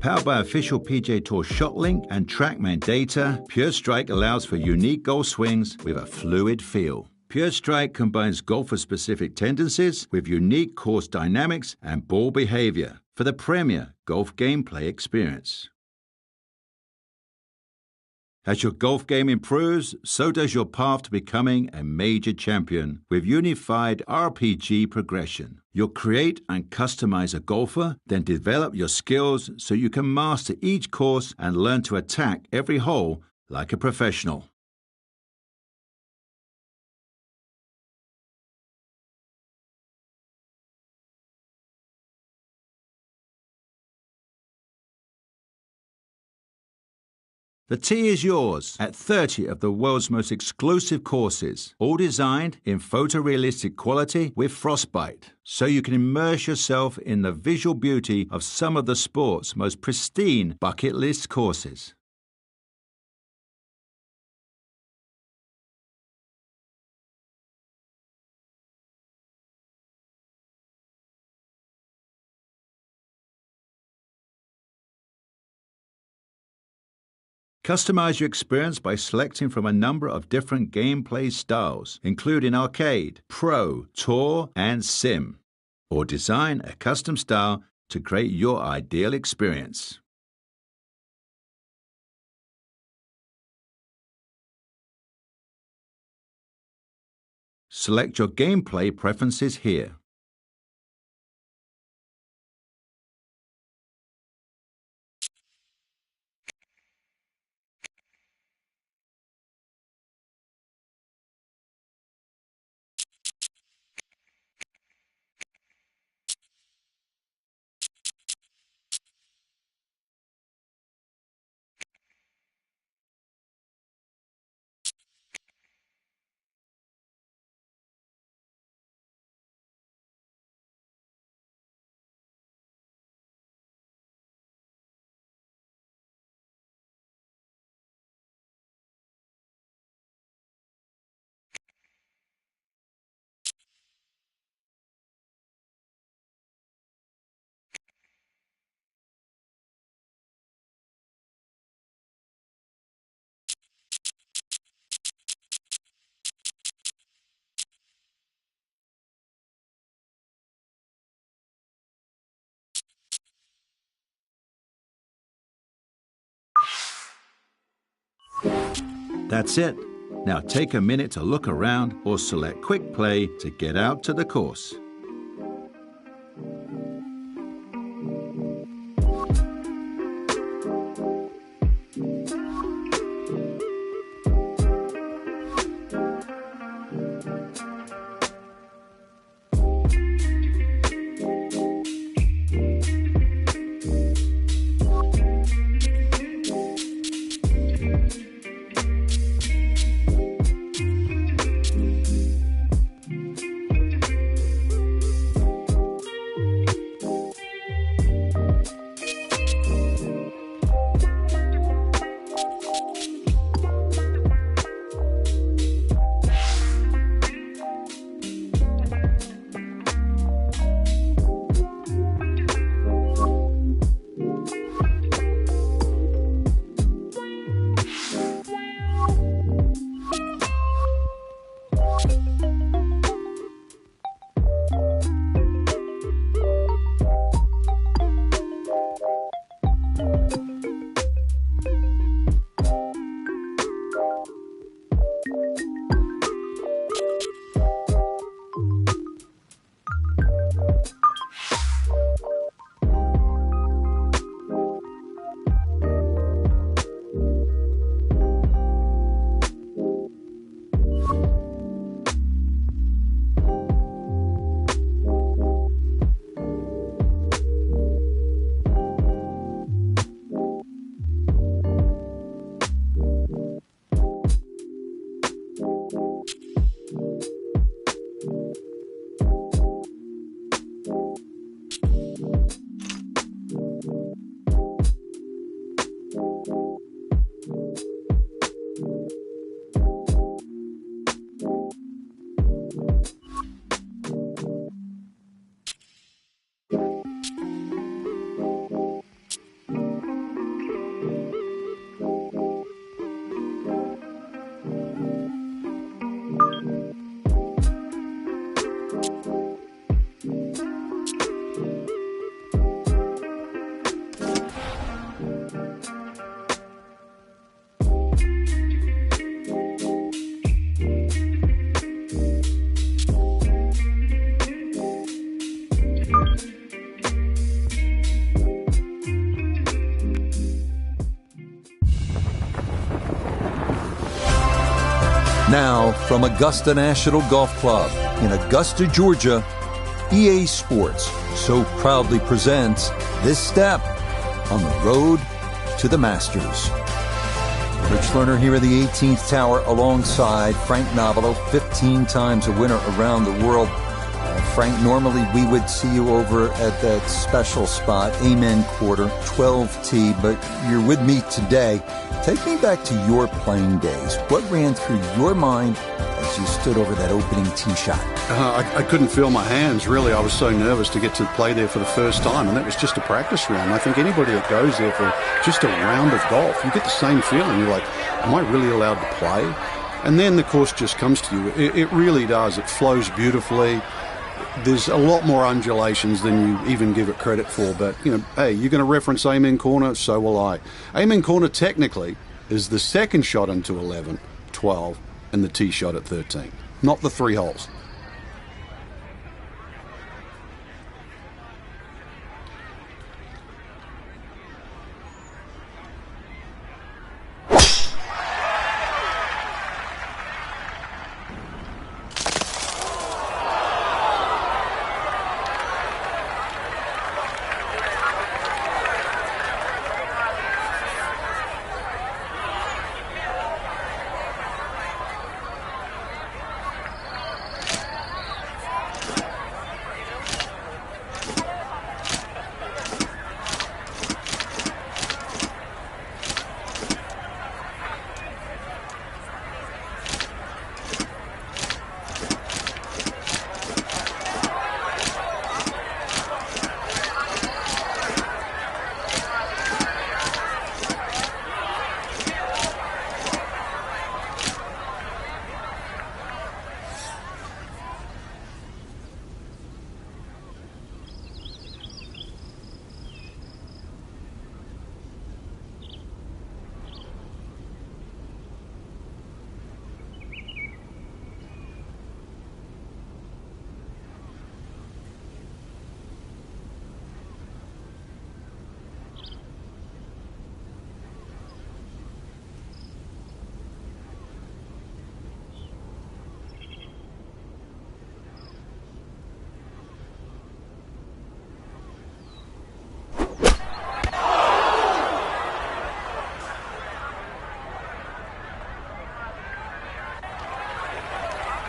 Powered by official PGA Tour ShotLink and TrackMan data, Pure Strike allows for unique golf swings with a fluid feel. Pure Strike combines golfer-specific tendencies with unique course dynamics and ball behavior for the premier golf gameplay experience. As your golf game improves, so does your path to becoming a major champion with unified RPG progression. You'll create and customize a golfer, then develop your skills so you can master each course and learn to attack every hole like a professional. The tee is yours at 30 of the world's most exclusive courses, all designed in photorealistic quality with frostbite, so you can immerse yourself in the visual beauty of some of the sport's most pristine bucket list courses. Customize your experience by selecting from a number of different gameplay styles, including arcade, pro, tour, and sim. Or design a custom style to create your ideal experience. Select your gameplay preferences here. That's it. Now take a minute to look around or select Quick Play to get out to the course. From Augusta National Golf Club in Augusta, Georgia, EA Sports so proudly presents this step on the road to the Masters. Rich Lerner here at the 18th Tower alongside Frank Novello, 15 times a winner around the world. Frank, normally we would see you over at that special spot, Amen Quarter, 12T, but you're with me today. Take me back to your playing days. What ran through your mind as you stood over that opening tee shot? I couldn't feel my hands, really. I was so nervous to get to play there for the first time, and that was just a practice round. I think anybody that goes there for just a round of golf, you get the same feeling. You're like, am I really allowed to play? And then the course just comes to you. It really does. It flows beautifully. There's a lot more undulations than you even give it credit for. But, hey, you're going to reference Amen Corner, so will I. Amen Corner technically is the second shot into 11, 12, and the tee shot at 13, not the 3 holes.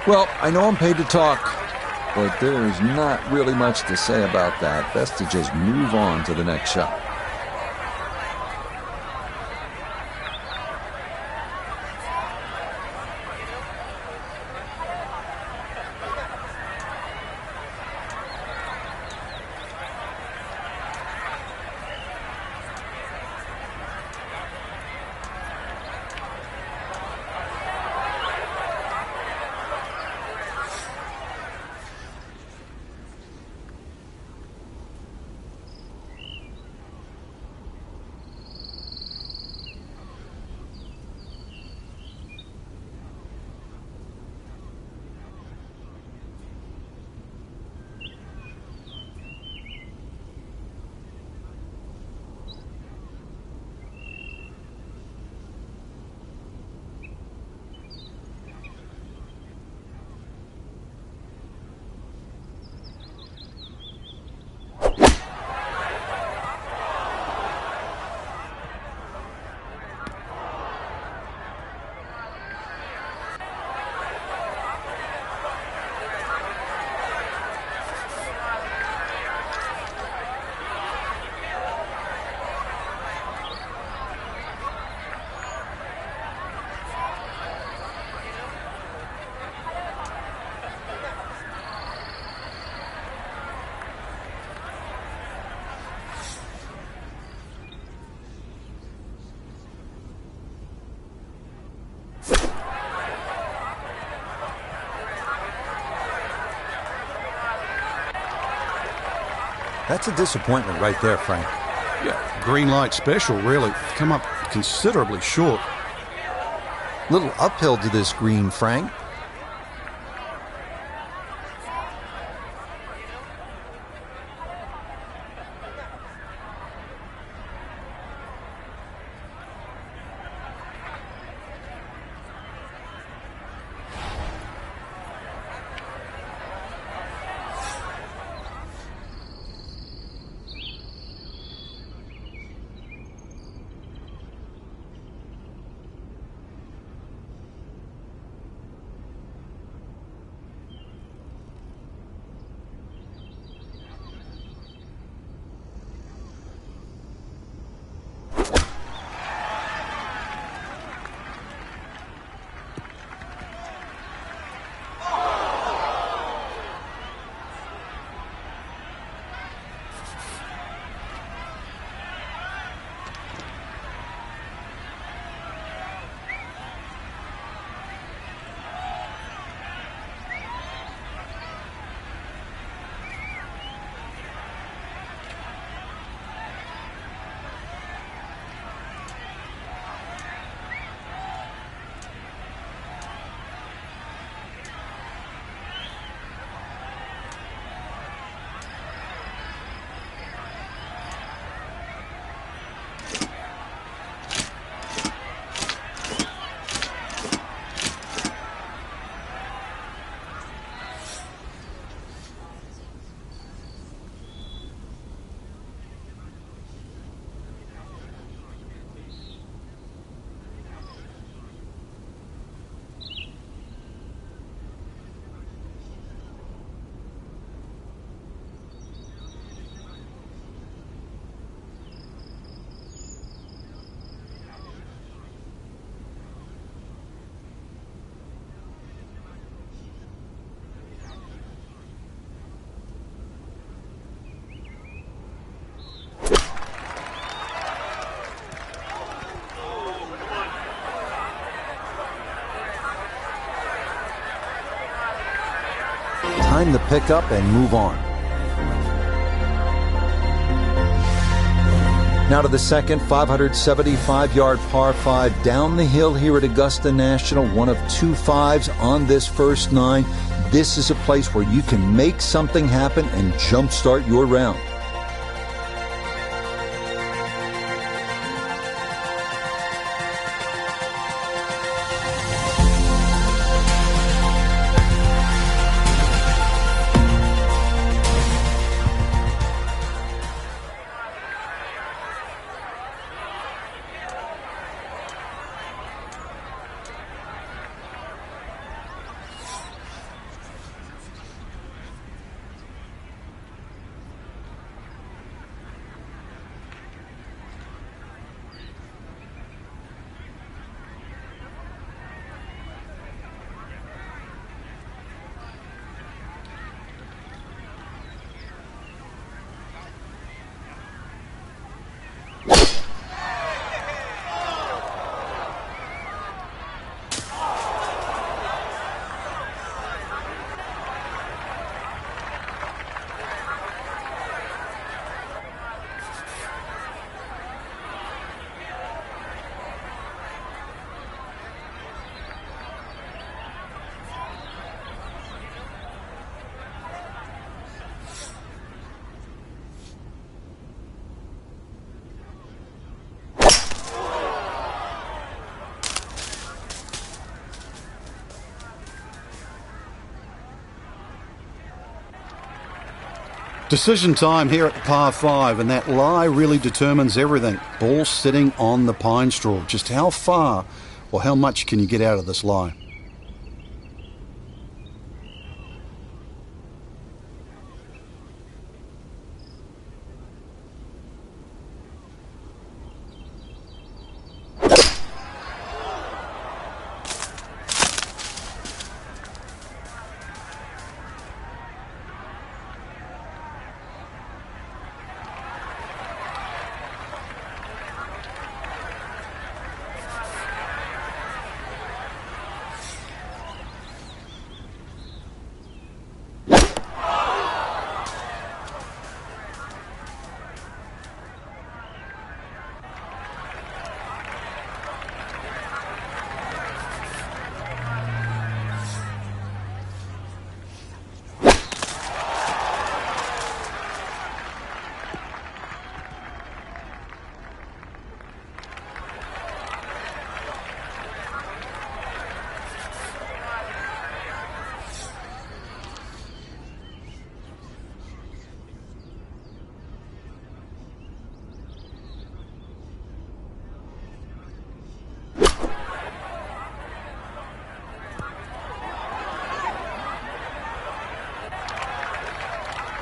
Well, I know I'm paid to talk, but there is not really much to say about that. Best to just move on to the next shot. That's a disappointment right there, Frank. Yeah, green light special, really. Come up considerably short. Little uphill to this green, Frank. time to pick up and move on. Now to the second 575-yard par 5 down the hill here at Augusta National. One of 2 5s on this first 9. This is a place where you can make something happen and jumpstart your round. Decision time here at the par 5, and that lie really determines everything. Ball sitting on the pine straw. Just how far or how much can you get out of this lie?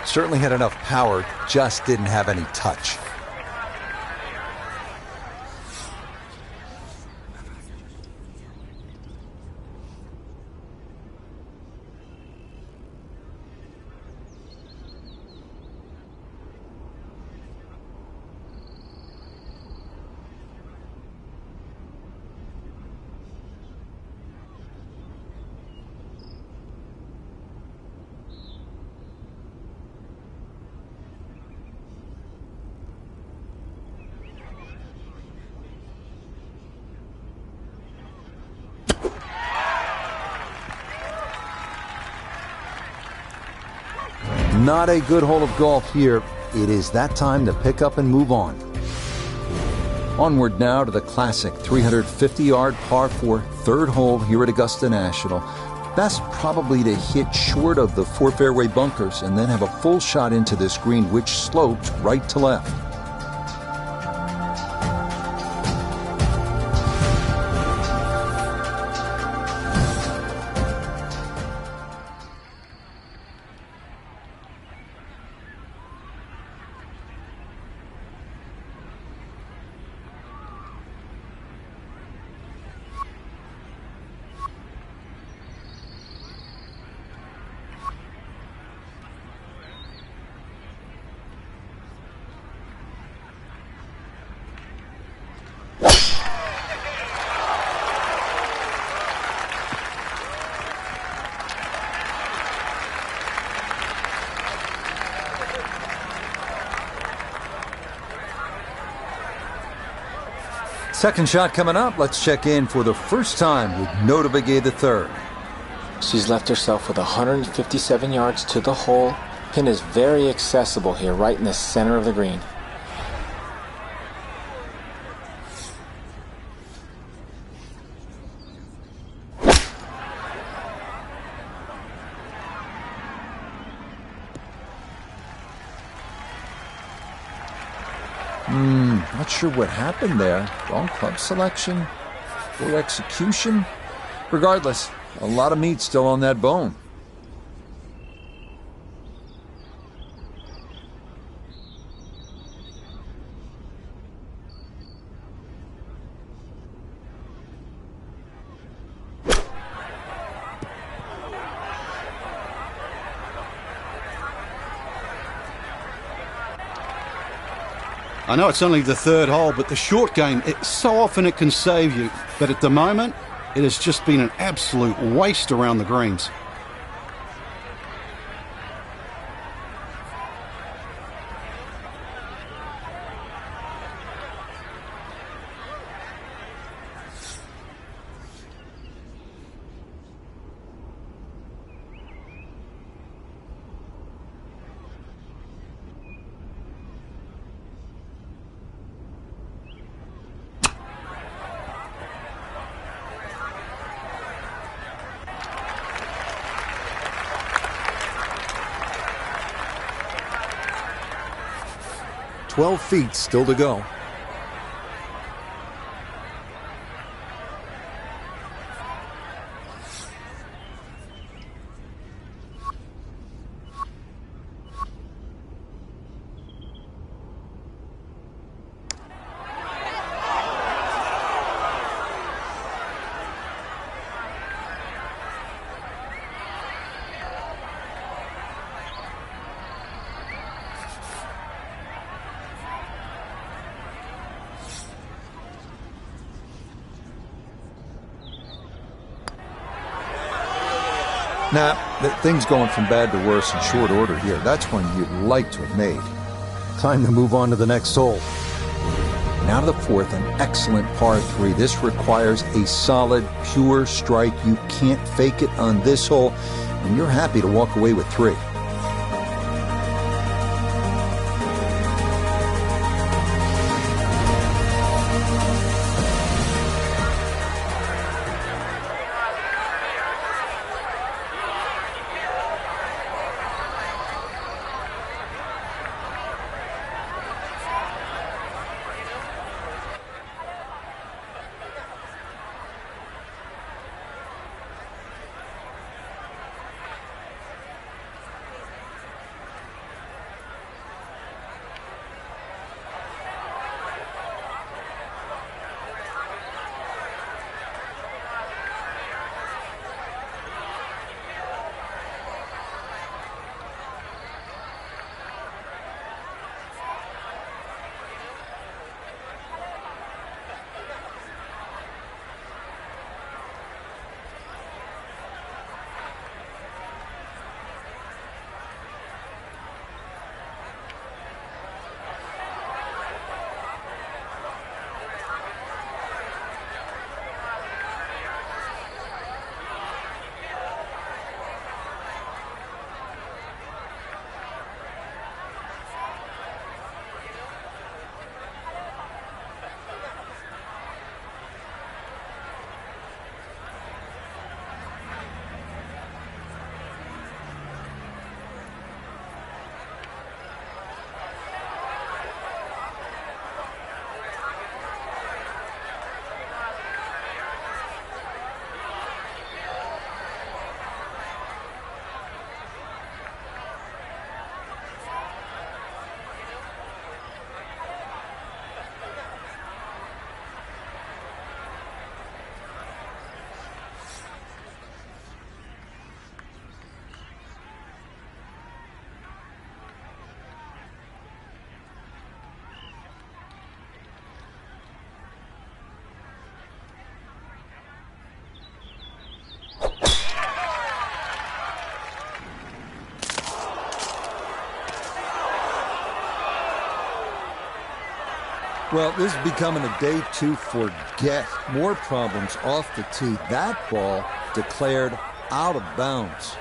Certainly had enough power, just didn't have any touch. Not a good hole of golf here. It is that time to pick up and move on. Onward now to the classic 350-yard par 4 third hole here at Augusta National. Best probably to hit short of the 4 fairway bunkers and then have a full shot into this green, which slopes right to left. Second shot coming up. Let's check in for the first time with Nota Begay III. She's left herself with 157 yards to the hole. Pin is very accessible here, right in the center of the green. Not sure what happened there. Wrong club selection, poor execution. Regardless, a lot of meat still on that bone. I know it's only the third hole, but the short game, so often it can save you. But at the moment, it has just been an absolute waste around the greens. "12 feet still to go." Now, things going from bad to worse in short order here. That's one you'd like to have made. Time to move on to the next hole. Now to the fourth, an excellent par 3. This requires a solid, pure strike. You can't fake it on this hole, and you're happy to walk away with 3. Well, this is becoming a day to forget. More problems off the tee. That ball declared out of bounds.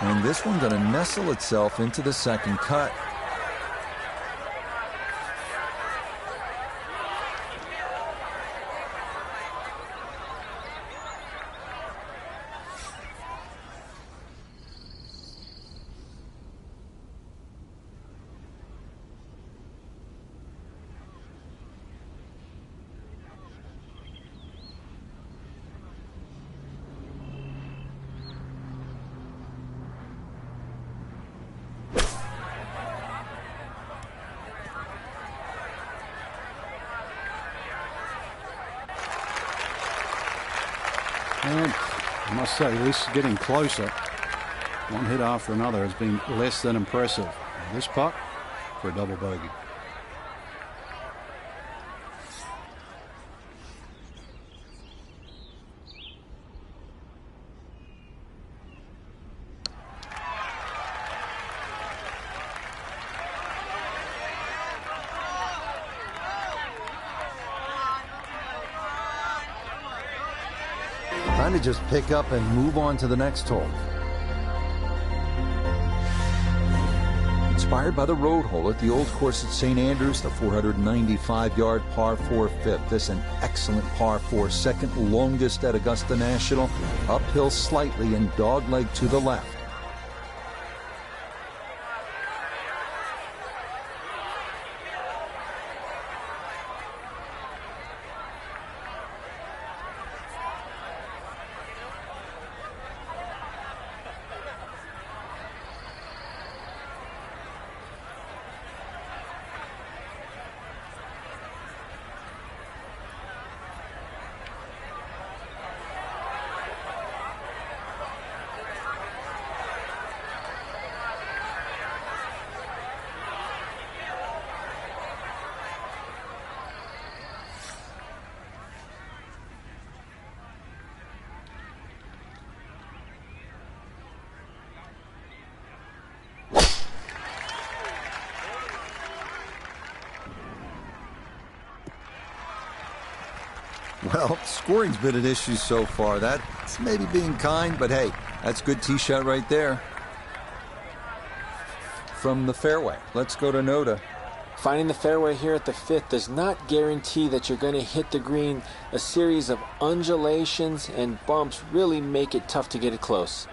And this one going to nestle itself into the second cut. And I must say, this is getting closer. One hit after another has been less than impressive. This putt for a double bogey. Trying to just pick up and move on to the next hole. Inspired by the road hole at the old course at St. Andrews, the 495-yard par 4 fifth. This an excellent par 4, second longest at Augusta National. Uphill slightly and dogleg to the left. Well, scoring's been an issue so far. That's maybe being kind, but hey, that's good tee shot right there. From the fairway, let's go to Noda. Finding the fairway here at the fifth does not guarantee that you're going to hit the green. A series of undulations and bumps really make it tough to get it close.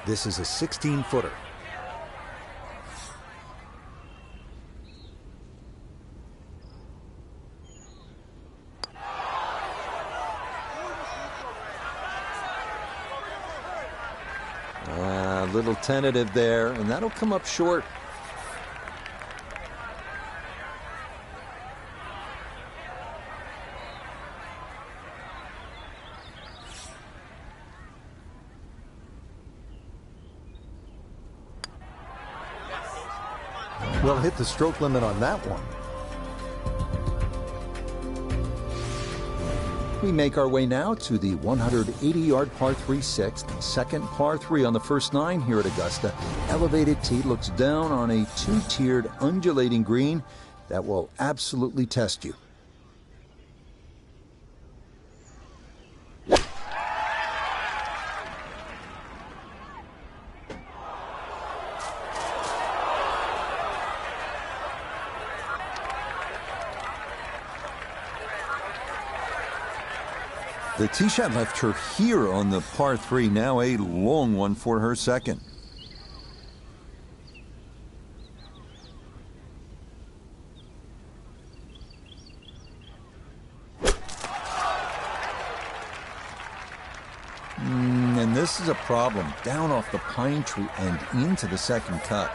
This is a 16-footer. A little tentative there, and that'll come up short. Well, hit the stroke limit on that one. We make our way now to the 180-yard par 3 sixth, second par 3 on the first 9 here at Augusta. Elevated tee looks down on a 2-tiered undulating green that will absolutely test you. The tee shot left her here on the par 3, now a long one for her second. And this is a problem. Down off the pine tree and into the second cut.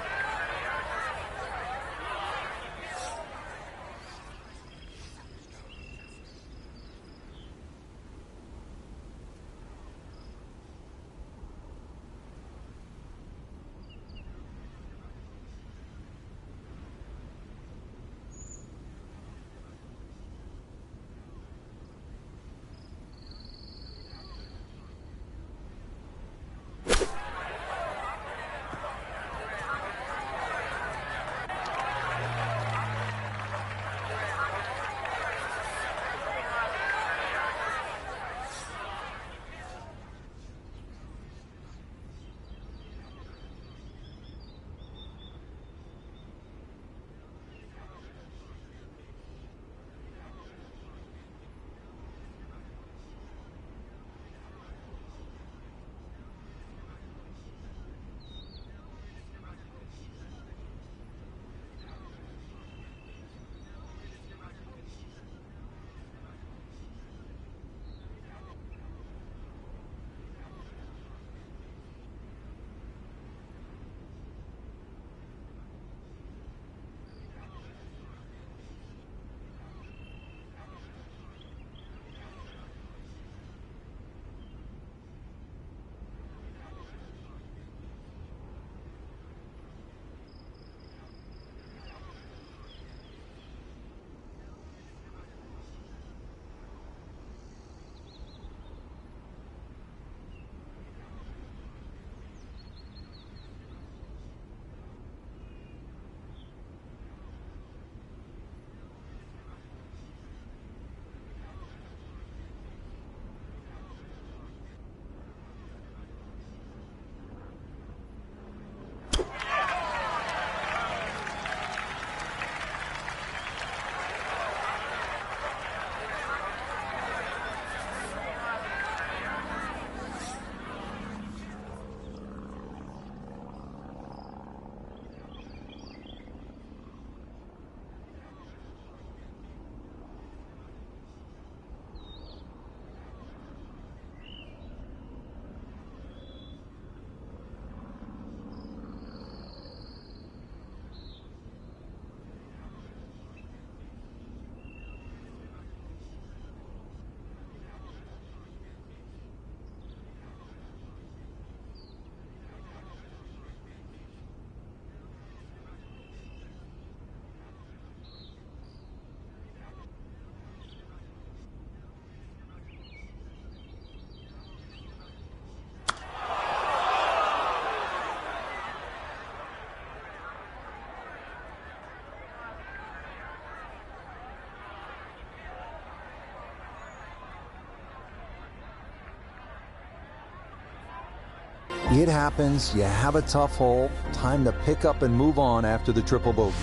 It happens. You have a tough hole. Time to pick up and move on after the triple bogey.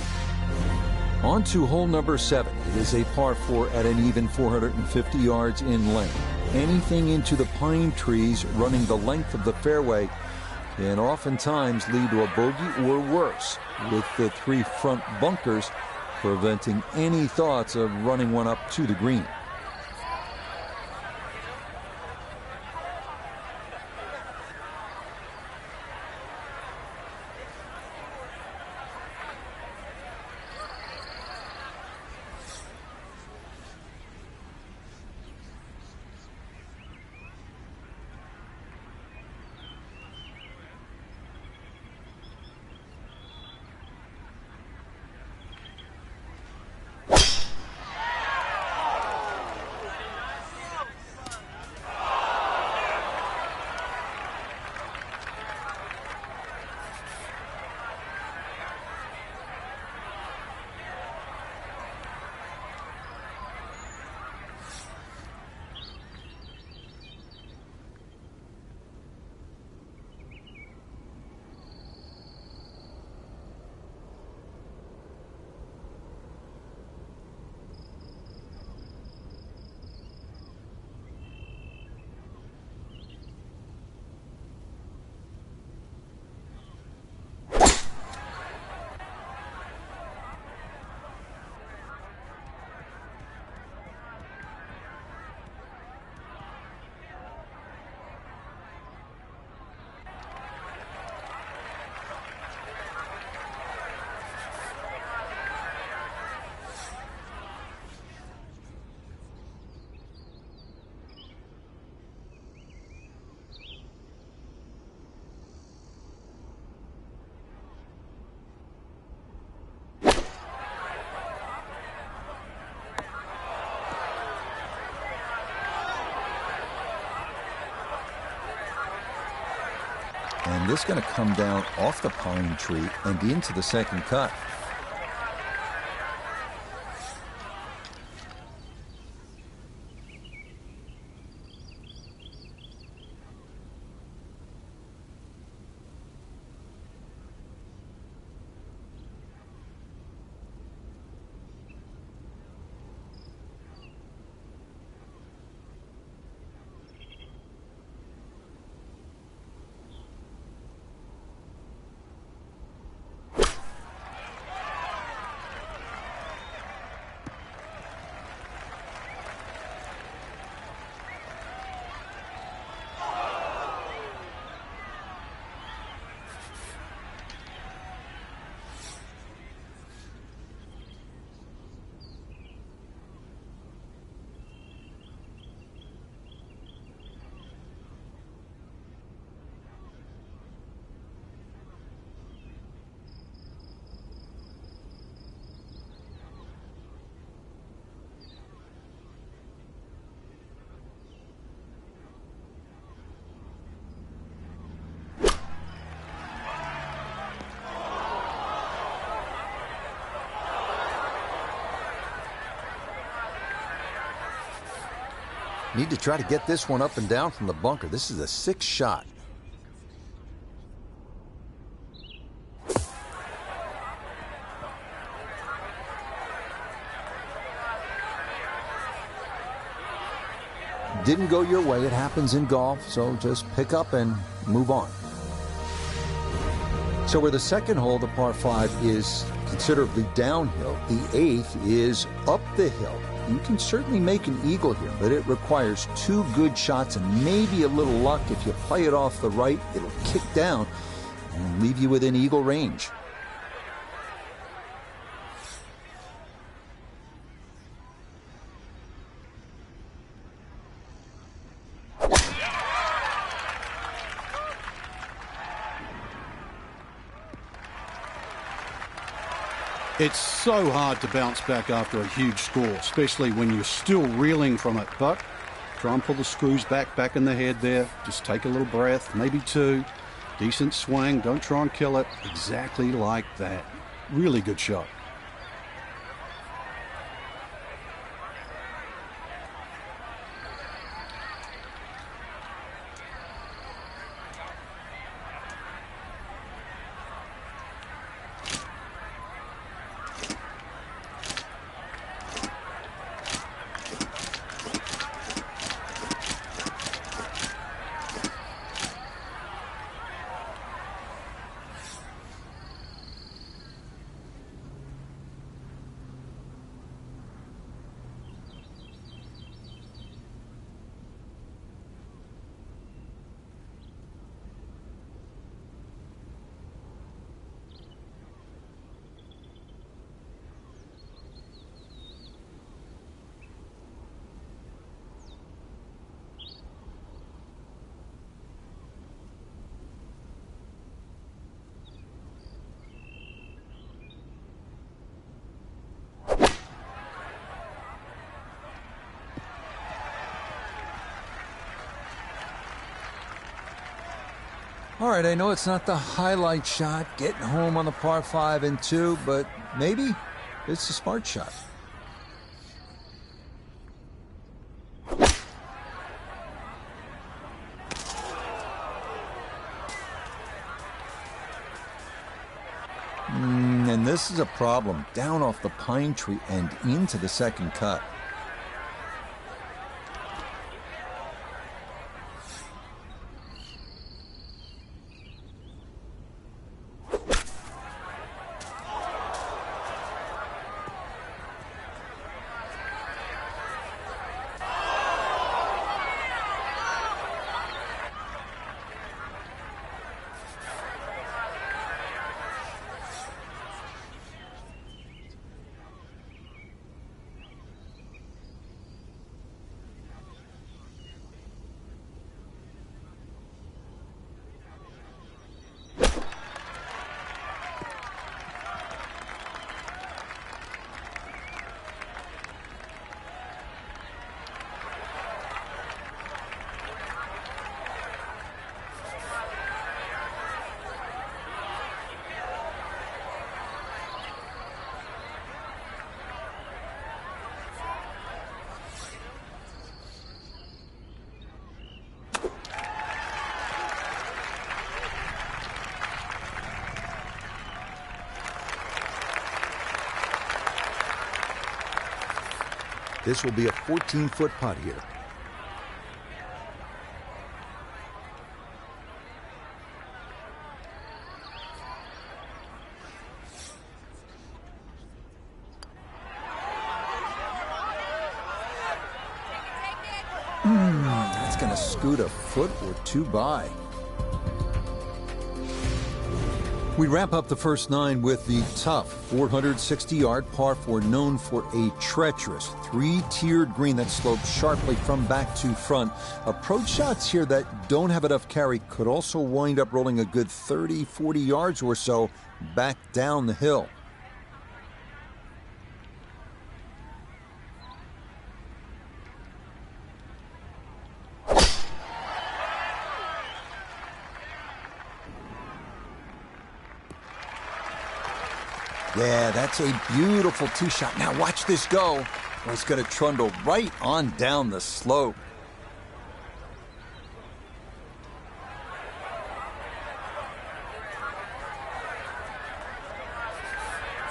On to hole number 7. It is a par 4 at an even 450 yards in length. Anything into the pine trees running the length of the fairway can oftentimes lead to a bogey or worse, with the 3 front bunkers preventing any thoughts of running one up to the green. And this is going to come down off the pine tree and into the second cut. Need to try to get this one up and down from the bunker. This is a 6 shot. Didn't go your way. It happens in golf, so just pick up and move on. So where the second hole, the par 5, is considerably downhill, the 8th is up the hill. You can certainly make an eagle here, but it requires 2 good shots and maybe a little luck. If you play it off the right, it'll kick down and leave you within eagle range. It's so hard to bounce back after a huge score, especially when you're still reeling from it. But try and pull the screws back in the head there. Just take a little breath, maybe 2. Decent swing. Don't try and kill it. Exactly like that. Really good shot. All right, I know it's not the highlight shot, getting home on the par 5 and 2, but maybe it's a smart shot. And this is a problem. Down off the pine tree and into the second cut. This will be a 14-foot putt here. That's going to scoot a foot or two by. We wrap up the first 9 with the tough 460-yard par 4, known for a treacherous 3-tiered green that slopes sharply from back to front. Approach shots here that don't have enough carry could also wind up rolling a good 30, 40 yards or so back down the hill. Yeah, that's a beautiful tee shot. Now watch this go. Oh, it's going to trundle right on down the slope.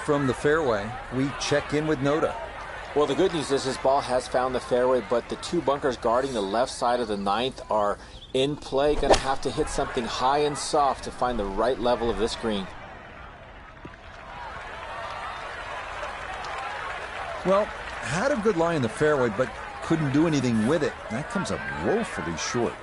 From the fairway, we check in with Noda. Well, the good news is this ball has found the fairway, but the 2 bunkers guarding the left side of the 9th are in play. Going to have to hit something high and soft to find the right level of this green. Well, had a good lie in the fairway, but couldn't do anything with it. That comes up woefully short.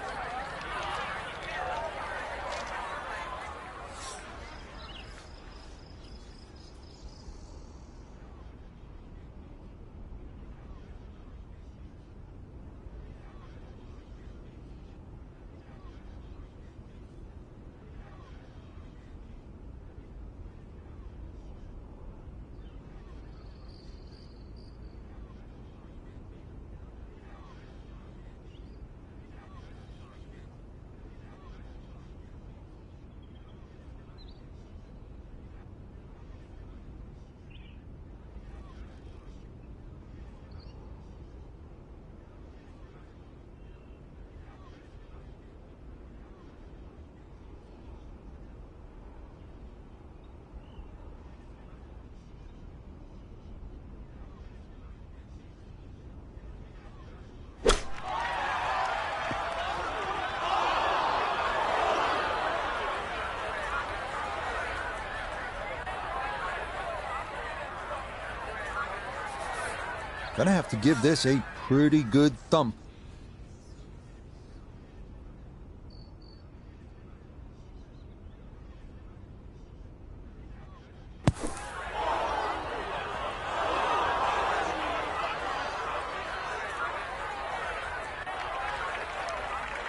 Gonna have to give this a pretty good thump.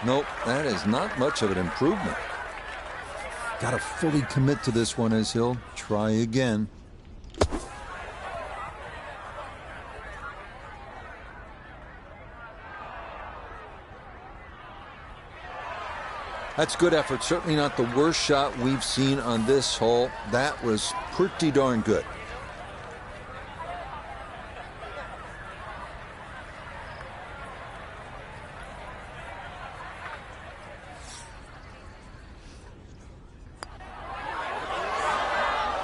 Nope, that is not much of an improvement. Gotta fully commit to this one as he'll try again. That's good effort. Certainly not the worst shot we've seen on this hole. That was pretty darn good.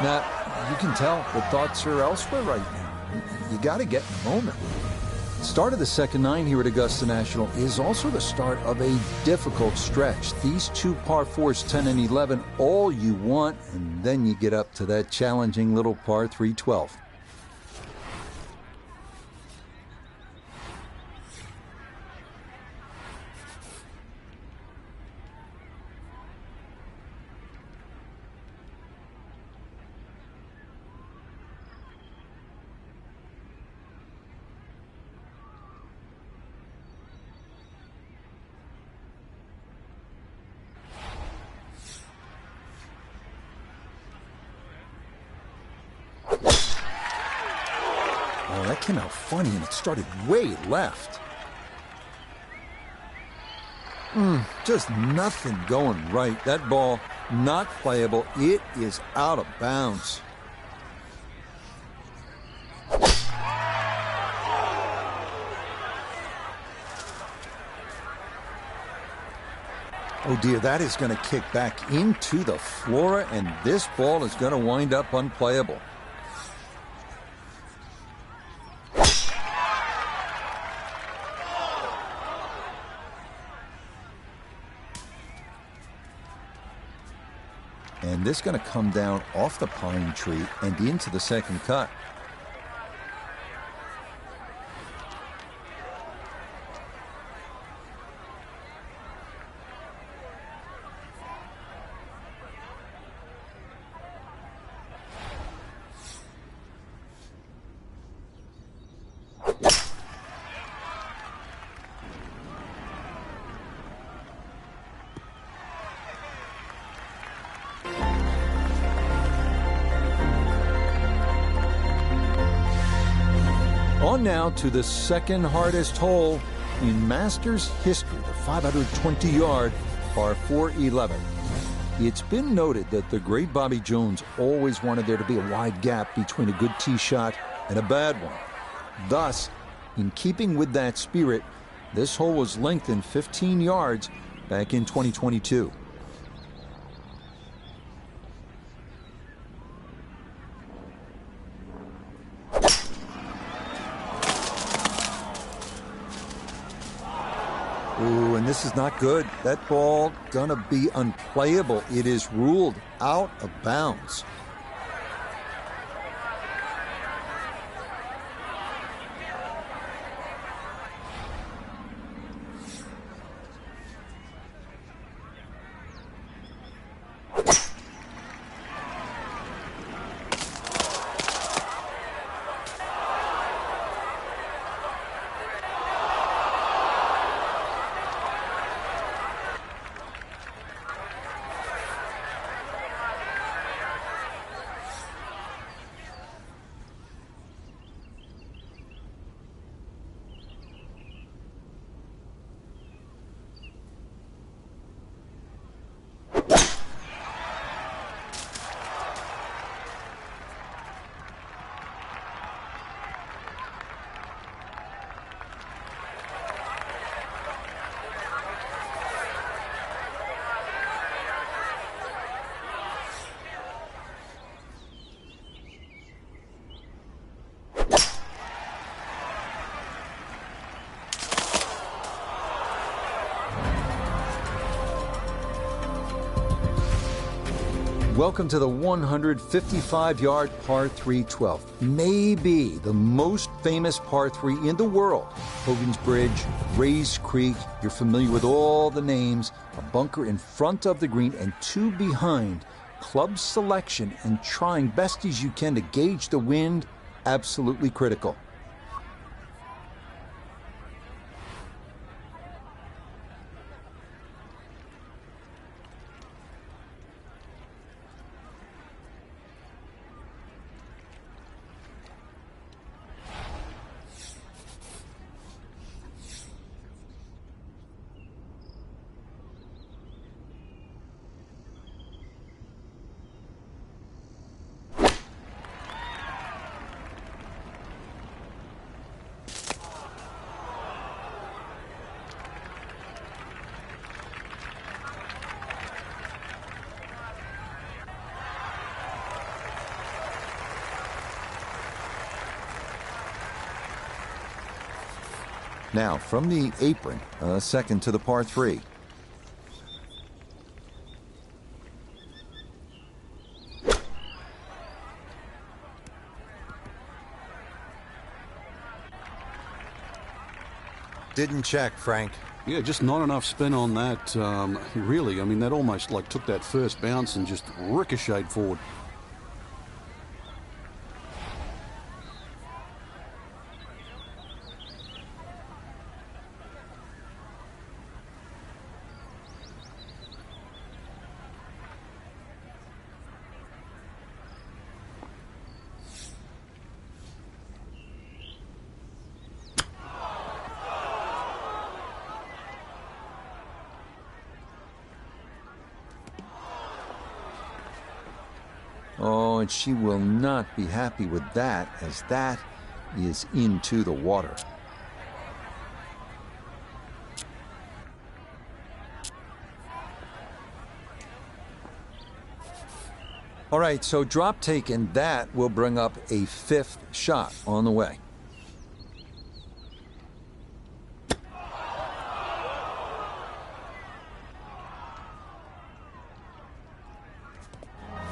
Now, you can tell the thoughts are elsewhere right now. You got to get in the moment. Start of the second nine here at Augusta National is also the start of a difficult stretch. These two par fours, 10 and 11, all you want, and then you get up to that challenging little par 3, 12. Oh, that came out funny, and it started way left. Just nothing going right. That ball, not playable. It is out of bounds. Oh dear, that is going to kick back into the Flora, and this ball is going to wind up unplayable. And this is going to come down off the pine tree and into the second cut. On now to the second hardest hole in Masters history, the 520-yard par 411. It's been noted that the great Bobby Jones always wanted there to be a wide gap between a good tee shot and a bad one. Thus, in keeping with that spirit, this hole was lengthened 15 yards back in 2022. Ooh, and this is not good. That ball gonna be unplayable. It is ruled out of bounds. Welcome to the 155-yard par 312. Maybe the most famous par 3 in the world. Hogan's Bridge, Rays Creek. You're familiar with all the names. A bunker in front of the green and two behind. Club selection and trying best as you can to gauge the wind, absolutely critical. Now, from the apron, a second to the par 3. Didn't check, Frank. Yeah, just not enough spin on that. Really, I mean, that almost like took that first bounce and just ricocheted forward. Oh, and she will not be happy with that, as that is into the water. All right, so drop take, and that will bring up a 5th shot on the way.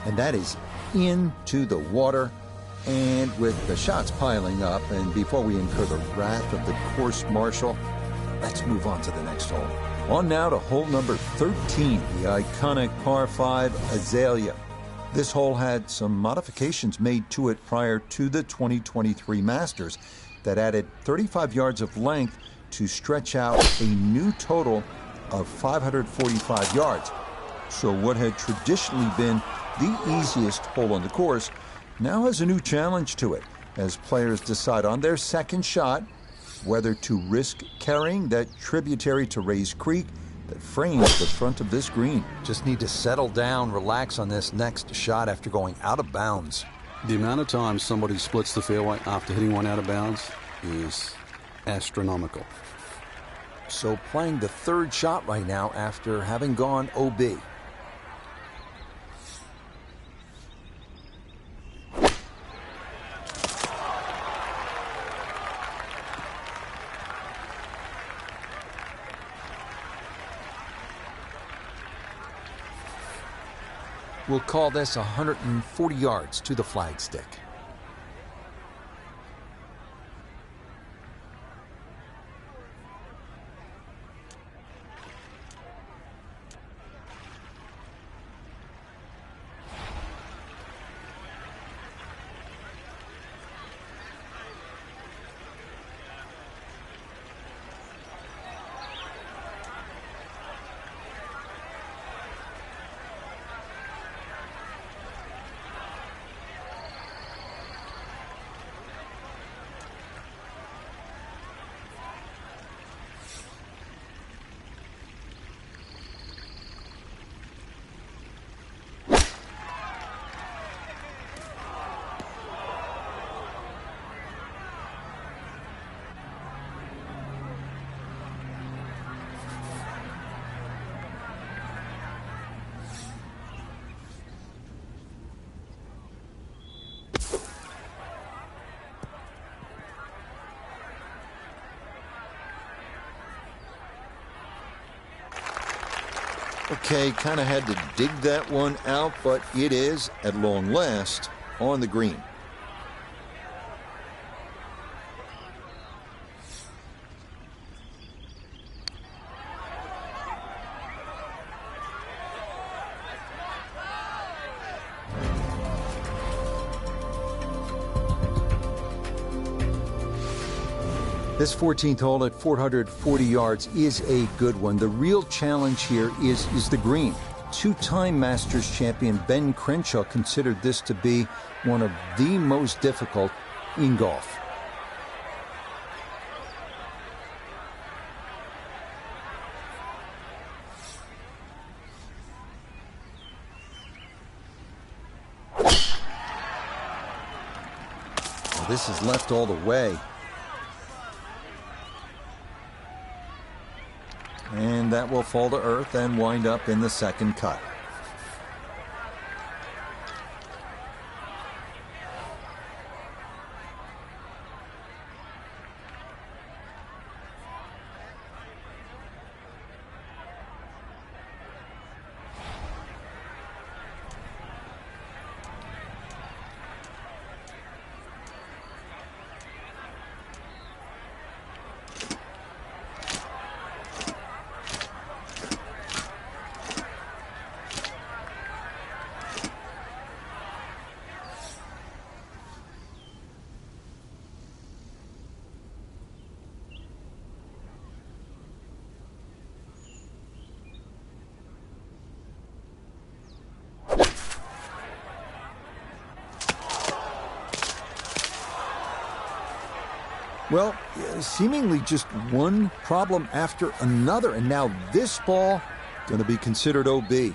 And that is into the water, and with the shots piling up, and before we incur the wrath of the course marshal, let's move on to the next hole. On now to hole number 13, the iconic par 5 Azalea. This hole had some modifications made to it prior to the 2023 Masters that added 35 yards of length to stretch out a new total of 545 yards. So what had traditionally been the easiest hole on the course now has a new challenge to it, as players decide on their second shot whether to risk carrying that tributary to Rays Creek that frames the front of this green. Just need to settle down, relax on this next shot after going out of bounds. The amount of times somebody splits the fairway after hitting one out of bounds is astronomical. So playing the third shot right now after having gone OB. We'll call this 140 yards to the flagstick. Okay, kind of had to dig that one out, but it is, at long last, on the green. This 14th hole at 440 yards is a good one. The real challenge here is the green. Two-time Masters champion Ben Crenshaw considered this to be one of the most difficult in golf. Well, this is left all the way. And that will fall to earth and wind up in the second cut. Well, seemingly just one problem after another, and now this ball going to be considered OB.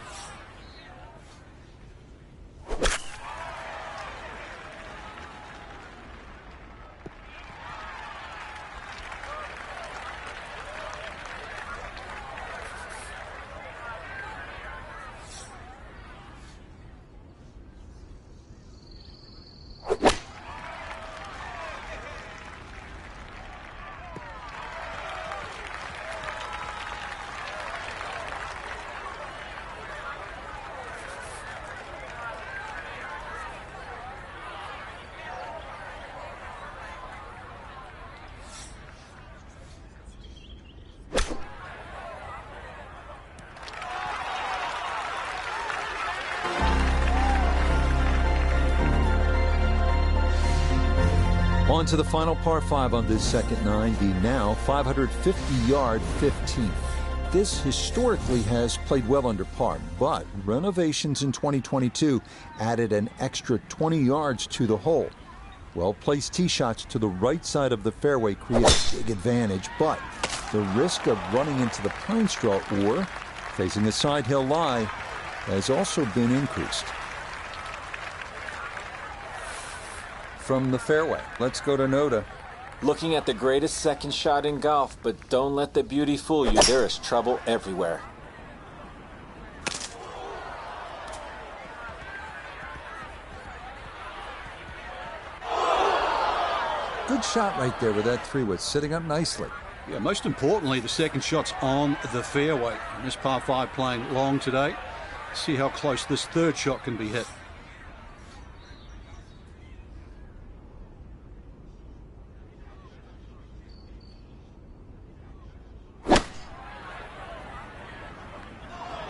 On to the final par 5 on this second 9, the now 550-yard 15th. This historically has played well under par, but renovations in 2022 added an extra 20 yards to the hole. Well-placed tee shots to the right side of the fairway create a big advantage, but the risk of running into the pine straw or facing a side hill lie has also been increased. From the fairway, let's go to Noda. Looking at the greatest second shot in golf, but don't let the beauty fool you. There is trouble everywhere. Good shot right there with that 3-wood, sitting up nicely. Yeah, most importantly, the second shot's on the fairway. And this par 5 playing long today. See how close this third shot can be hit.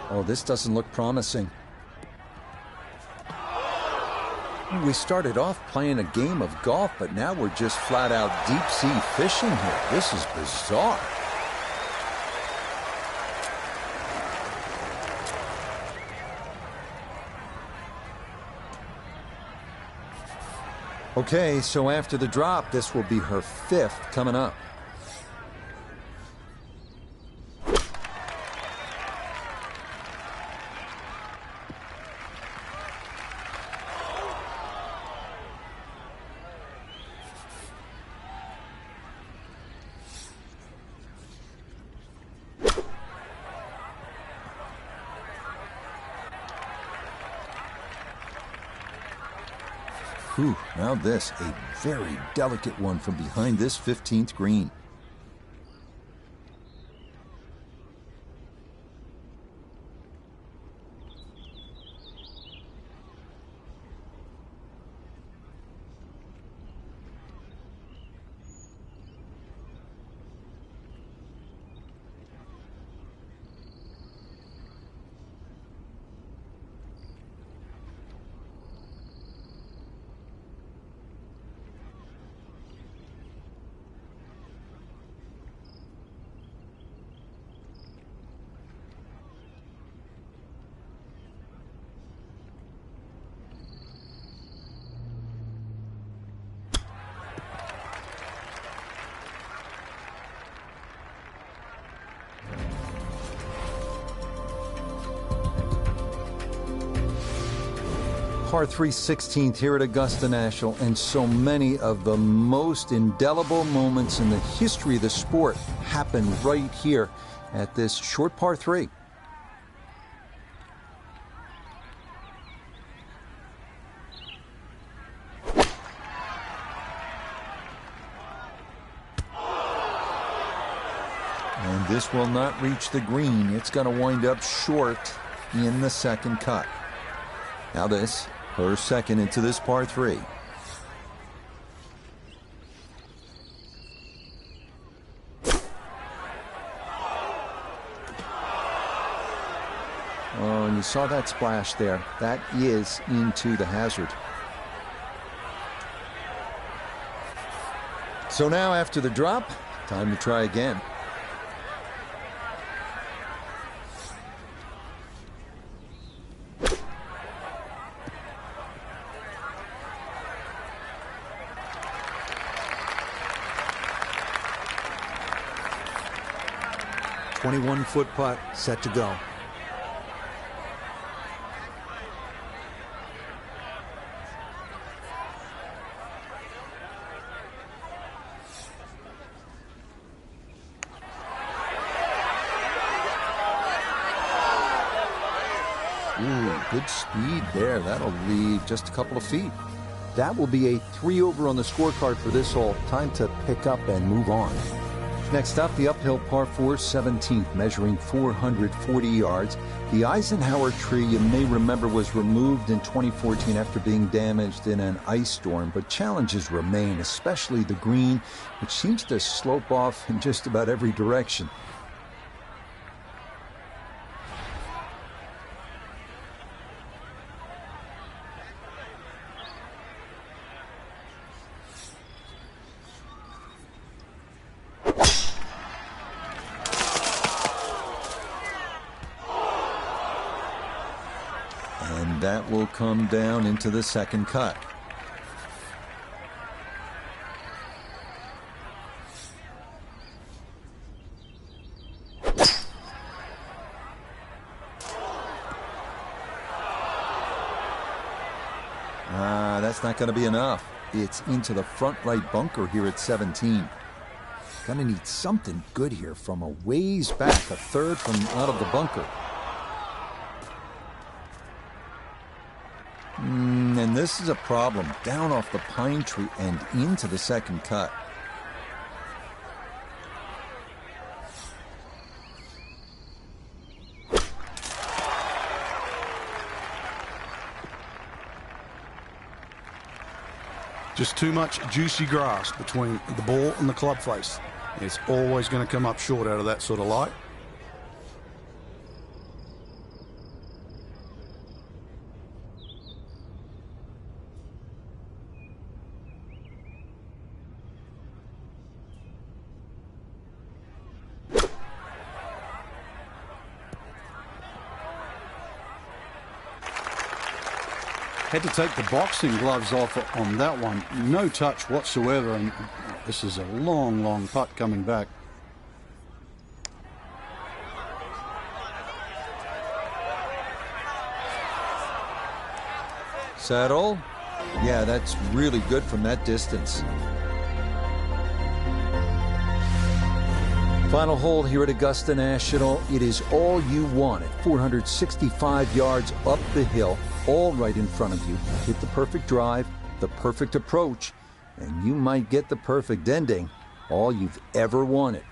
Oh, this doesn't look promising. We started off playing a game of golf, but now we're just flat out deep sea fishing here. This is bizarre. Okay, so after the drop, this will be her 5th coming up. Whew, now this, a very delicate one from behind this 15th green. Par 3 16th here at Augusta National, and so many of the most indelible moments in the history of the sport happen right here at this short par 3. And this will not reach the green. It's going to wind up short in the second cut. Now this, her second into this par 3. Oh, and you saw that splash there. That is into the hazard. So now after the drop, time to try again. 21-foot putt set to go. Good speed there. That'll leave just a couple of feet. That will be a 3 over on the scorecard for this hole. Time to pick up and move on. Next up, the uphill par 4 17th, measuring 440 yards. The Eisenhower tree, you may remember, was removed in 2014 after being damaged in an ice storm, but challenges remain, especially the green, which seems to slope off in just about every direction. And that will come down into the second cut. That's not going to be enough. It's into the front right bunker here at 17. Gonna need something good here from a ways back, a third from out of the bunker. And this is a problem. Down off the pine tree and into the second cut. Just too much juicy grass between the ball and the club face. It's always going to come up short out of that sort of light. Had to take the boxing gloves off on that one. No touch whatsoever, and this is a long, long putt coming back. Settle. Yeah, that's really good from that distance. Final hole here at Augusta National. It is all you want at 465 yards up the hill, all right in front of you. Hit the perfect drive, the perfect approach, and you might get the perfect ending, all you've ever wanted.